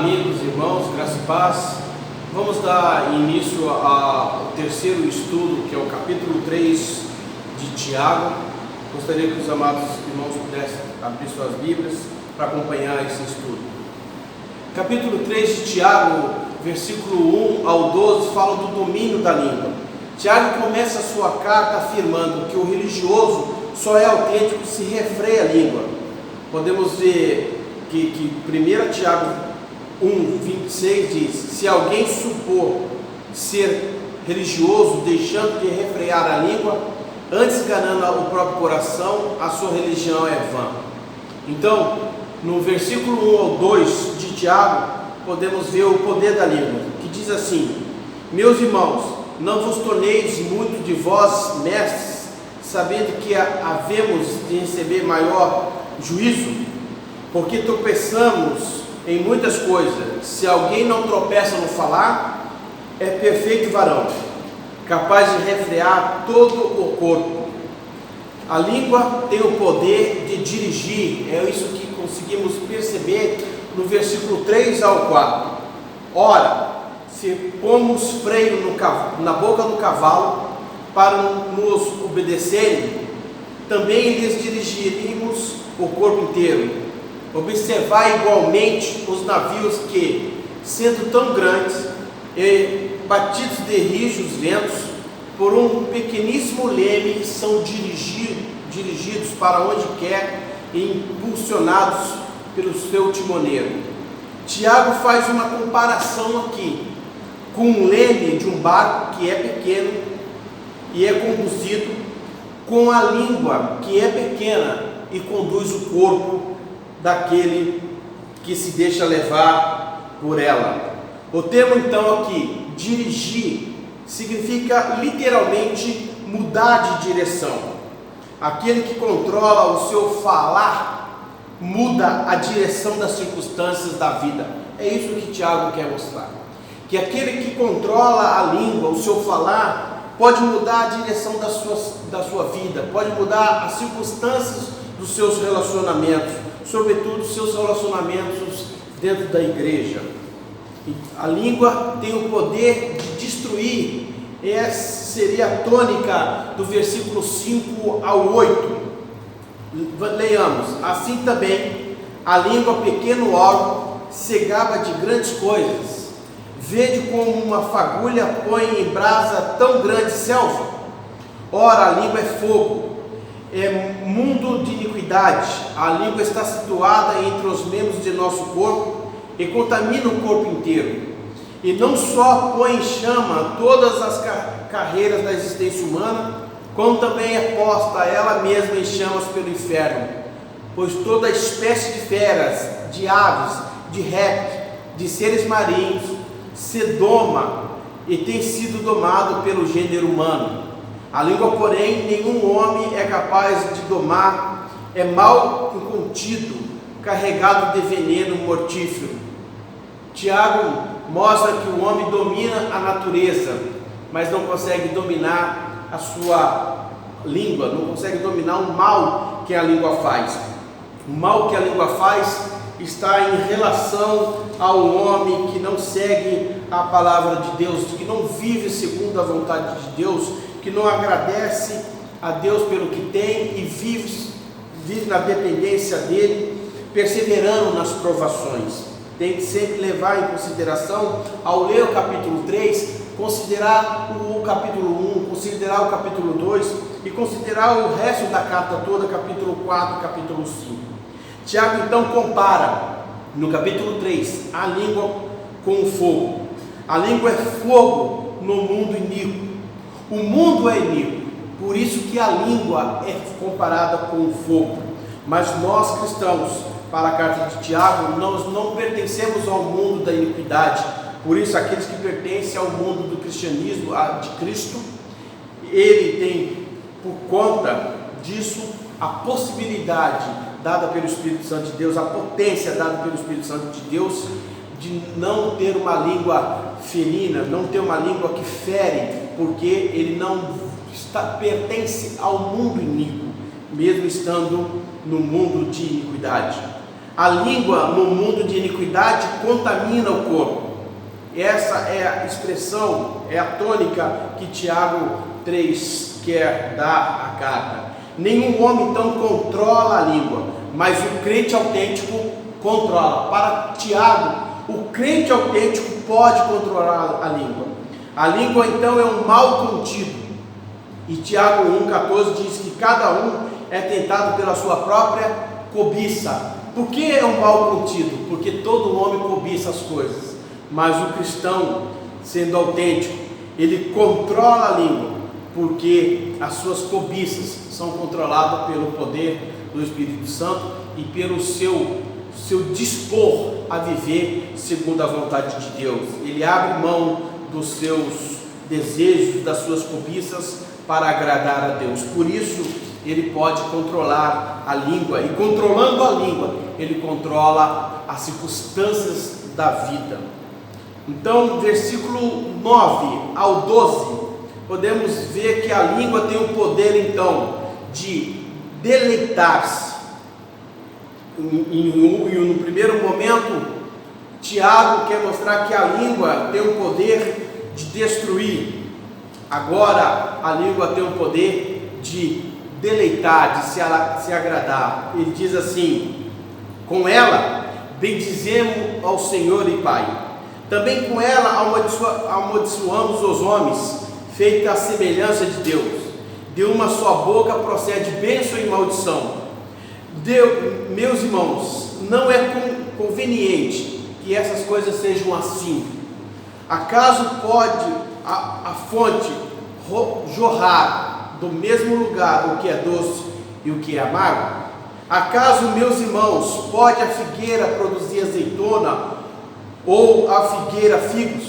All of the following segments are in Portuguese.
amigos, irmãos, graça e paz. Vamos dar início ao terceiro estudo, que é o capítulo 3 de Tiago. Gostaria que os amados irmãos pudessem abrir suas Bíblias para acompanhar esse estudo. Capítulo 3 de Tiago, versículo 1 ao 12, fala do domínio da língua. Tiago começa a sua carta afirmando que o religioso só é autêntico se refreia a língua. Podemos ver que 1 Tiago 1:26 diz: se alguém supor ser religioso deixando de refrear a língua, antes enganando o próprio coração, a sua religião é vã. Então, no versículo 1 ao 2 de Tiago, podemos ver o poder da língua, que diz assim: meus irmãos, não vos torneis muitos de vós mestres, sabendo que havemos de receber maior juízo, porque tropeçamos em muitas coisas. Se alguém não tropeça no falar, é perfeito varão, capaz de refrear todo o corpo. A língua tem o poder de dirigir, é isso que conseguimos perceber no versículo 3 ao 4. Ora, se pomos freio na boca do cavalo para nos obedecerem, também lhes dirigiremos o corpo inteiro. Observai igualmente os navios que, sendo tão grandes e batidos de rijos ventos, por um pequeníssimo leme são dirigidos para onde quer e impulsionados pelo seu timoneiro. Tiago faz uma comparação aqui com um leme de um barco que é pequeno e é conduzido, com a língua que é pequena e conduz o corpo daquele que se deixa levar por ela. O termo então aqui, dirigir, significa literalmente mudar de direção. Aquele que controla o seu falar muda a direção das circunstâncias da vida. É isso que Tiago quer mostrar. Que aquele que controla a língua, o seu falar, pode mudar a direção da sua vida, pode mudar as circunstâncias dos seus relacionamentos, sobretudo seus relacionamentos dentro da igreja. A língua tem o poder de destruir. Essa seria a tônica do versículo 5 ao 8. Leiamos: assim também a língua, pequeno órgão, se gaba de grandes coisas. Vede como uma fagulha põe em brasa tão grande selva. Ora, a língua é fogo, é mundo de iniquidade. A língua está situada entre os membros de nosso corpo e contamina o corpo inteiro. E não só põe em chama todas as carreiras da existência humana, como também é posta ela mesma em chamas pelo inferno. Pois toda espécie de feras, de aves, de répteis, de seres marinhos, se doma e tem sido domado pelo gênero humano. A língua, porém, nenhum homem é capaz de domar, é mal incontido, carregado de veneno mortífero. Tiago mostra que o homem domina a natureza, mas não consegue dominar a sua língua, não consegue dominar o mal que a língua faz. O mal que a língua faz está em relação ao homem que não segue a palavra de Deus, que não vive segundo a vontade de Deus, que não agradece a Deus pelo que tem e vive na dependência dele, perseverando nas provações. Tem que sempre levar em consideração, ao ler o capítulo 3, considerar o capítulo 1, considerar o capítulo 2 e considerar o resto da carta toda, capítulo 4, capítulo 5. Tiago então compara, no capítulo 3, a língua com o fogo. A língua é fogo no mundo iníquo. O mundo é iníquo, por isso que a língua é comparada com o fogo. Mas nós cristãos, para a carta de Tiago, nós não pertencemos ao mundo da iniquidade. Por isso, aqueles que pertencem ao mundo do cristianismo, de Cristo, ele tem, por conta disso, a possibilidade dada pelo Espírito Santo de Deus, a potência dada pelo Espírito Santo de Deus, de não ter uma língua ferina, não ter uma língua que fere, porque ele não pertence ao mundo iníquo, mesmo estando no mundo de iniquidade. A língua no mundo de iniquidade contamina o corpo. Essa é a expressão, é a tônica que Tiago 3 quer dar à carta. Nenhum homem então controla a língua, mas o crente autêntico controla. Para Tiago, o crente autêntico pode controlar a língua. A língua então é um mal contido. E Tiago 1,14 diz que cada um é tentado pela sua própria cobiça. Por que é um mal contido? Porque todo homem cobiça as coisas. Mas o cristão, sendo autêntico, ele controla a língua, porque as suas cobiças são controladas pelo poder do Espírito Santo e pelo seu dispor a viver segundo a vontade de Deus. Ele abre mão dos seus desejos, das suas cobiças, para agradar a Deus. Por isso, ele pode controlar a língua, e controlando a língua, ele controla as circunstâncias da vida. Então, versículo 9 ao 12, podemos ver que a língua tem o poder, então, de deleitar-se. No primeiro momento, Tiago quer mostrar que a língua tem o poder de destruir. Agora, a língua tem o poder de deleitar, de se agradar. Ele diz assim: com ela bendizemos ao Senhor e Pai. Também com ela amaldiçoamos os homens, feita a semelhança de Deus. De uma só boca procede bênção e maldição. Meus irmãos, não é conveniente que essas coisas sejam assim. Acaso pode a fonte jorrar do mesmo lugar o que é doce e o que é amargo? Acaso, meus irmãos, pode a figueira produzir azeitona ou a figueira figos?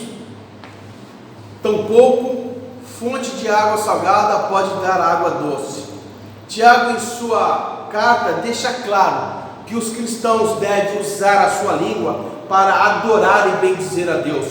Tampouco fonte de água salgada pode dar água doce. Tiago, em sua carta, deixa claro que os cristãos devem usar a sua língua para adorar e bendizer a Deus.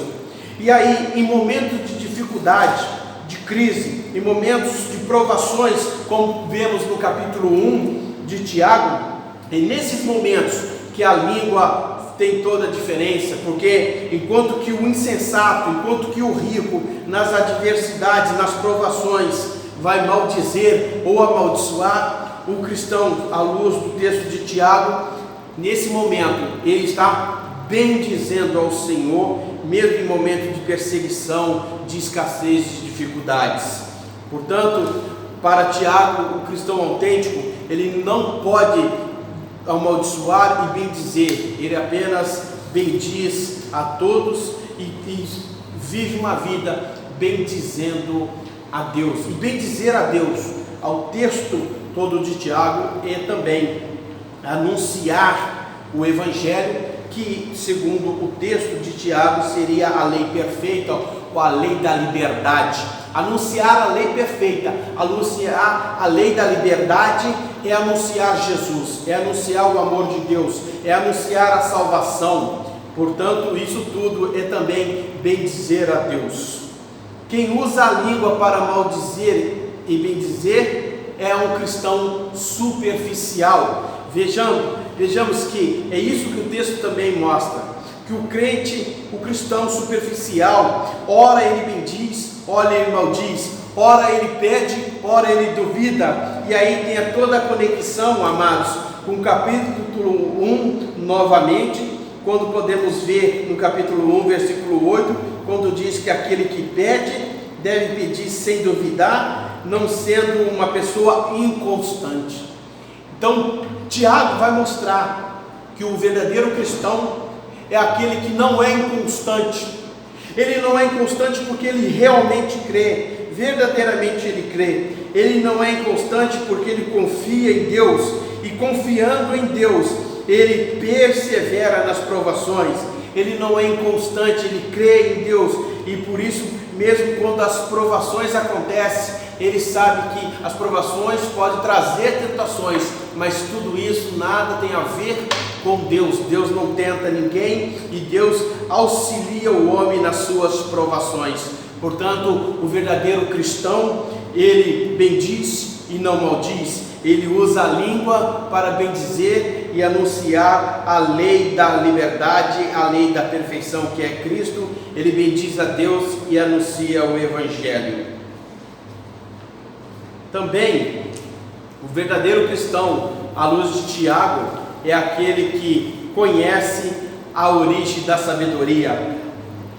E aí, em momentos de dificuldade, de crise, em momentos de provações, como vemos no capítulo 1 de Tiago, é nesses momentos que a língua tem toda a diferença, porque enquanto que o insensato, enquanto que o rico, nas adversidades, nas provações, vai maldizer ou amaldiçoar, o cristão, à luz do texto de Tiago, nesse momento, ele está bendizendo ao Senhor, mesmo em momento de perseguição, de escassez, de dificuldades. Portanto, para Tiago, o cristão autêntico, ele não pode amaldiçoar e bendizer, ele apenas bendiz a todos e vive uma vida bendizendo a Deus. E bendizer a Deus, ao texto todo de Tiago, é também anunciar o Evangelho, que segundo o texto de Tiago seria a lei perfeita, ou a lei da liberdade. Anunciar a lei perfeita, anunciar a lei da liberdade é anunciar Jesus, é anunciar o amor de Deus, é anunciar a salvação. Portanto, isso tudo é também bendizer a Deus. Quem usa a língua para maldizer e bendizer é um cristão superficial. Vejamos que é isso que o texto também mostra, que o crente, o cristão superficial, ora ele bendiz, ora ele maldiz, ora ele pede, ora ele duvida, e aí tem toda a conexão, amados, com o capítulo 1 novamente, quando podemos ver no capítulo 1, versículo 8, quando diz que aquele que pede, deve pedir sem duvidar, não sendo uma pessoa inconstante. Então, Tiago vai mostrar que o verdadeiro cristão é aquele que não é inconstante. Ele não é inconstante porque ele realmente crê, verdadeiramente ele crê. Ele não é inconstante porque ele confia em Deus, e confiando em Deus, ele persevera nas provações. Ele não é inconstante, ele crê em Deus, e por isso, mesmo quando as provações acontecem, ele sabe que as provações podem trazer tentações, mas tudo isso nada tem a ver com Deus. Deus não tenta ninguém, e Deus auxilia o homem nas suas provações. Portanto, o verdadeiro cristão, ele bendiz e não maldiz, Ele usa a língua para bendizer e anunciar a lei da liberdade, a lei da perfeição que é Cristo. Ele bendiz a Deus e anuncia o Evangelho. Também, o verdadeiro cristão, à luz de Tiago, é aquele que conhece a origem da sabedoria.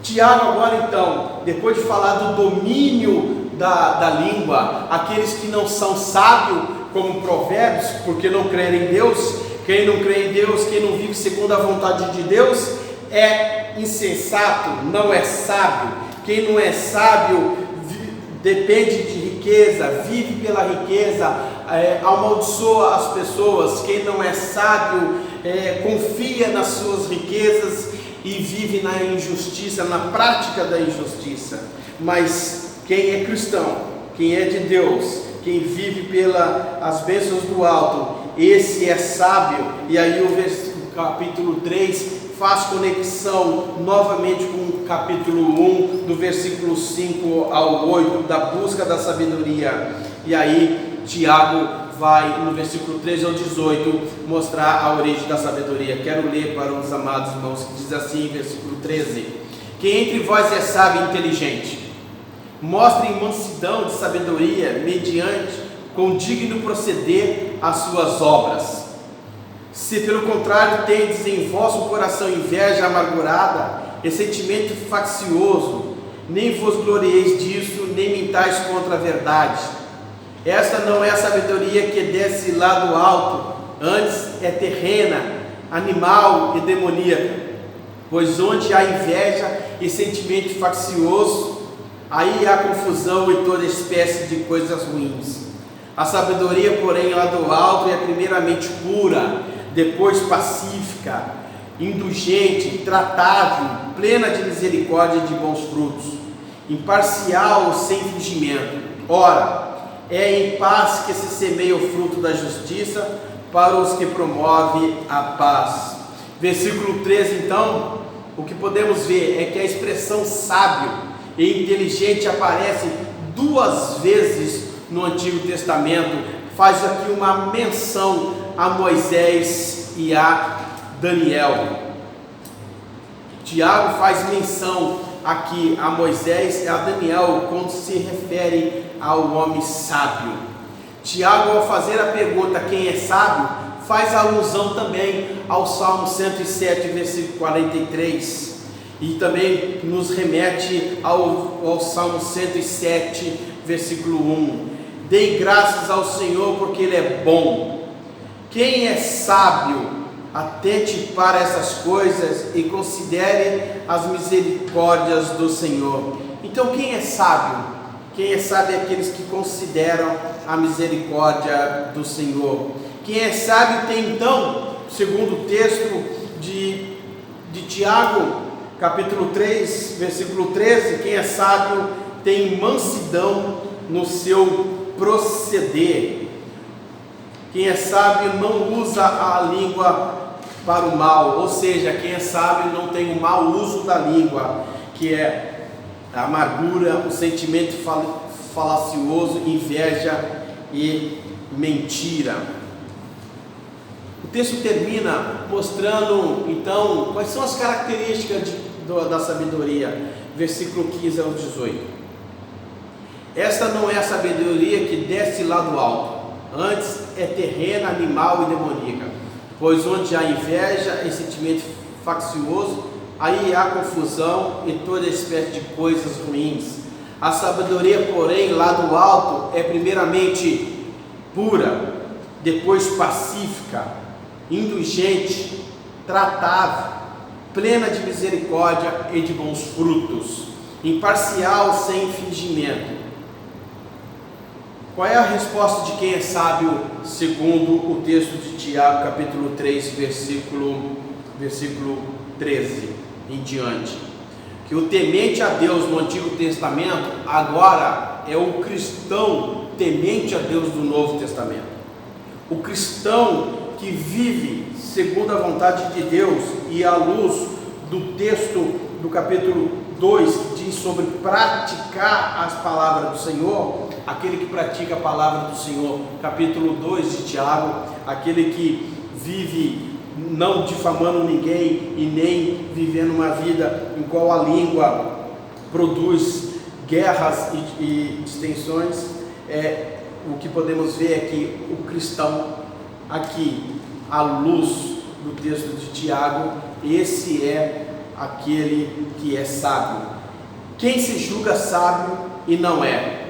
Tiago agora então, depois de falar do domínio da língua, aqueles que não são sábios, como Provérbios, porque não creem em Deus. Quem não crê em Deus, quem não vive segundo a vontade de Deus, é insensato, não é sábio. Quem não é sábio depende de riqueza, vive pela riqueza, amaldiçoa as pessoas. Quem não é sábio confia nas suas riquezas e vive na injustiça, na prática da injustiça. Mas quem é cristão, quem é de Deus, quem vive pelas bênçãos do alto, esse é sábio. E aí o capítulo 3 faz conexão novamente com o capítulo 1, do versículo 5 ao 8, da busca da sabedoria. E aí Tiago vai no versículo 13 ao 18 mostrar a origem da sabedoria. Quero ler para os amados irmãos, que diz assim, versículo 13: quem entre vós é sábio e inteligente, mostrem mansidão de sabedoria, mediante com digno proceder as suas obras. Se pelo contrário tendes em vosso coração inveja amargurada e sentimento faccioso, nem vos glorieis disso, nem mintais contra a verdade. Esta não é a sabedoria que desce lá do alto, antes é terrena, animal e demoníaca. Pois onde há inveja e sentimento faccioso, aí há confusão e toda espécie de coisas ruins. A sabedoria, porém, lá do alto é primeiramente pura, depois pacífica, indulgente, tratável, plena de misericórdia e de bons frutos, imparcial, sem fingimento. Ora, é em paz que se semeia o fruto da justiça para os que promovem a paz. Versículo 13, então, o que podemos ver é que a expressão sábio e inteligente aparece 2 vezes no Antigo Testamento. Faz aqui uma menção a Moisés e a Daniel. Tiago faz menção aqui a Moisés e a Daniel quando se refere ao homem sábio. Tiago, ao fazer a pergunta quem é sábio, faz alusão também ao Salmo 107, versículo 43, e também nos remete ao Salmo 107, versículo 1: dei graças ao Senhor porque Ele é bom. Quem é sábio, atente para essas coisas e considere as misericórdias do Senhor. Então quem é sábio? Quem é sábio é aqueles que consideram a misericórdia do Senhor. Quem é sábio tem então, segundo o texto de Tiago, capítulo 3, versículo 13, quem é sábio tem mansidão no seu proceder. Quem é sábio não usa a língua para o mal, ou seja, quem é sábio não tem o mau uso da língua, que é a amargura, o sentimento falacioso, inveja e mentira. O texto termina mostrando então quais são as características da sabedoria, versículo 15 ao 18. Esta não é a sabedoria que desce lá do alto, antes é terrena, animal e demoníaca. Pois onde há inveja e sentimento faccioso, aí há confusão e toda espécie de coisas ruins. A sabedoria, porém, lá do alto é primeiramente pura, depois pacífica, indulgente, tratável, plena de misericórdia e de bons frutos, imparcial, sem fingimento. Qual é a resposta de quem é sábio, segundo o texto de Tiago, capítulo 3, versículo 13 em diante? Que o temente a Deus no Antigo Testamento agora é o cristão temente a Deus do Novo Testamento. O cristão que vive segundo a vontade de Deus e à luz do texto do capítulo 2, que diz sobre praticar as palavras do Senhor, aquele que pratica a palavra do Senhor. Capítulo 2 de Tiago, aquele que vive não difamando ninguém e nem vivendo uma vida em qual a língua produz guerras e distensões. O que podemos ver é que o cristão, aqui, à luz do texto de Tiago, esse é aquele que é sábio. Quem se julga sábio e não é?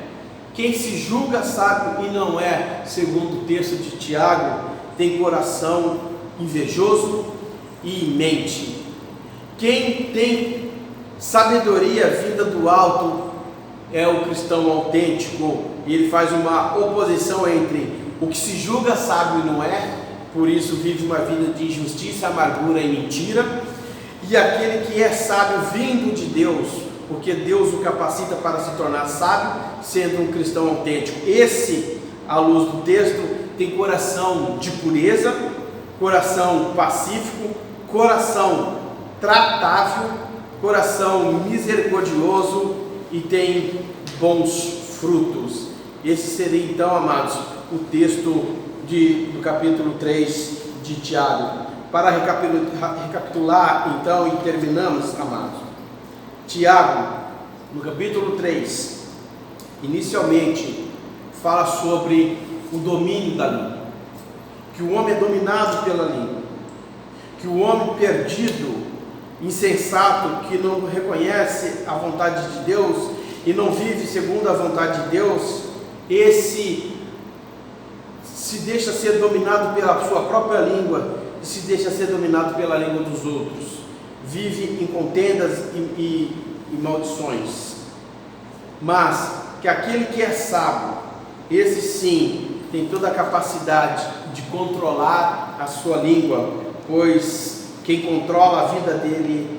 Quem se julga sábio e não é, segundo o texto de Tiago, tem coração invejoso e mente. Quem tem sabedoria vinda do alto é o cristão autêntico. Ele faz uma oposição entre o que se julga sábio e não é, por isso vive uma vida de injustiça, amargura e mentira, e aquele que é sábio vindo de Deus, porque Deus o capacita para se tornar sábio, sendo um cristão autêntico. Esse, à luz do texto, tem coração de pureza, coração pacífico, coração tratável, coração misericordioso e tem bons frutos. Esse seria então, amados, o texto do capítulo 3 de Tiago. Para recapitular então e terminamos, amados, Tiago, no capítulo 3, inicialmente fala sobre o domínio da língua, que o homem é dominado pela língua, que o homem perdido, insensato, que não reconhece a vontade de Deus e não vive segundo a vontade de Deus, esse se deixa ser dominado pela sua própria língua e se deixa ser dominado pela língua dos outros, vive em contendas e maldições. Mas que aquele que é sábio, esse sim tem toda a capacidade de controlar a sua língua, pois quem controla a vida dele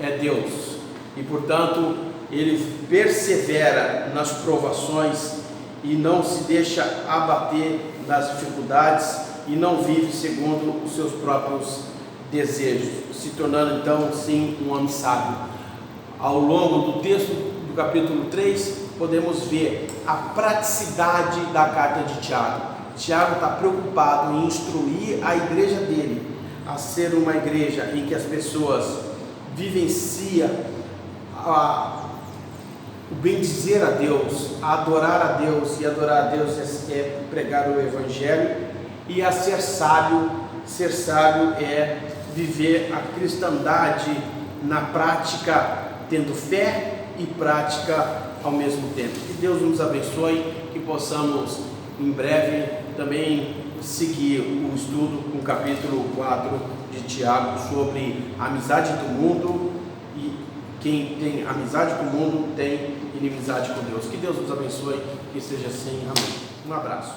é Deus, e portanto ele persevera nas provações e não se deixa abater nas dificuldades e não vive segundo os seus próprios desejos, se tornando então sim um homem sábio. Ao longo do texto do capítulo 3 podemos ver a praticidade da carta de Tiago. Tiago está preocupado em instruir a igreja dele a ser uma igreja em que as pessoas vivenciam o bem dizer a Deus, a adorar a Deus, e adorar a Deus é pregar o Evangelho, e a ser sábio é viver a cristandade na prática, tendo fé e prática ao mesmo tempo. Que Deus nos abençoe, que possamos em breve também seguir o estudo com o capítulo 4 de Tiago sobre a amizade do mundo, e quem tem amizade com o mundo tem inimizade com Deus. Que Deus nos abençoe, que seja assim. Amém. Um abraço.